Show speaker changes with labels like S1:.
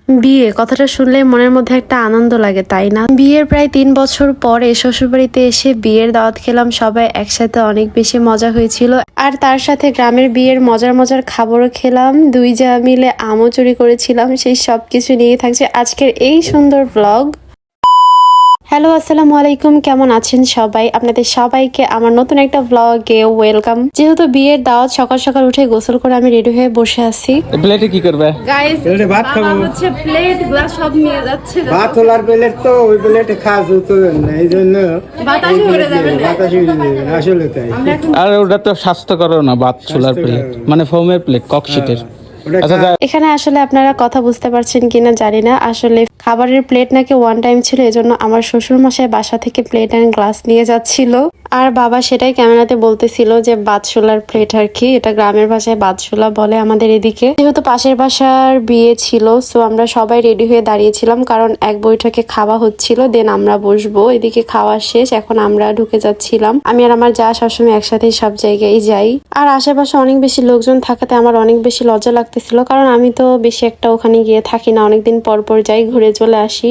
S1: বিয়ে কথাটা শুনলে মনের মধ্যে একটা আনন্দ লাগে, তাই না? বিয়ের প্রায় 3 বছর পরে শ্বশুরবাড়িতে এসে বিয়ের দাওয়াত খেলাম, সবাই একসাথে, অনেক বেশি মজা হয়েছিল। আর তার সাথে গ্রামের বিয়ের মজার মজার খাবারও খেলাম, দুই যা মিলে আমও চুরি করেছিলাম। সেই সবকিছু নিয়ে থাকছে আজকের এই সুন্দর ব্লগ। হ্যালো, আসসালামু আলাইকুম, কেমন আছেন সবাই? আপনাদের সবাইকে আমার নতুন একটা ব্লগে ওয়েলকাম। যেহেতু বিয়ের দাওয়াত, সকাল সকাল উঠে গোসল করে আমি রেডি হয়ে বসে আছি।
S2: প্লেটে কি করবে?
S1: গাইস,
S3: ভাত খাবো,
S1: হচ্ছে প্লেট গ্লাস সব নিয়ে যাচ্ছে।
S3: ভাত তোলার প্লেট তো ওই প্লেটে খাওয়া যেত না, এই জন্য
S1: বাতাসে উড়ে যাবে না।
S3: বাতাসে উড়ে যাবে, আসলে তাই।
S2: আর ওটা তো স্বাস্থ্যকর না, ভাত ছোলার প্লেট, মানে ফোমের প্লেট, ককশিটের। আচ্ছা,
S1: এখানে আসলে আপনারা কথা বুঝতে পারছেন কিনা জানি না, আসলে খাবারের প্লেট নাকি ওয়ান টাইম ছিল, এজন্য আমার শ্বশুর মশাই বাসা থেকে প্লেট এন্ড গ্লাস নিয়ে যাচ্ছিল। আর বাবা সেটাই ক্যামেরাতে বলতেছিল যে বাদশোলার প্লেট আর কি, এটা গ্রামের ভাষায় বাদশোলা বলে আমাদের এদিকে। যেহেতু পাশের বাসার বিয়ে ছিল, সো আমরা সবাই রেডি হয়ে দাঁড়িয়েছিলাম, কারণ এক বৈঠকে খাওয়া হচ্ছিল, দেন আমরা বসবো। এদিকে খাওয়া শেষ, এখন আমরা ঢুকে যাচ্ছিলাম। আমি আর আমার যা সবসময় একসাথেই সব জায়গায় যাই। আর আশেপাশে অনেক বেশি লোকজন থাকাতে আমার অনেক বেশি লজ্জা লাগতেছিল, কারণ আমি তো বেশি একটা ওখানে গিয়ে থাকি না, অনেকদিন পর পর যাই, ঘুরে চলে আসি।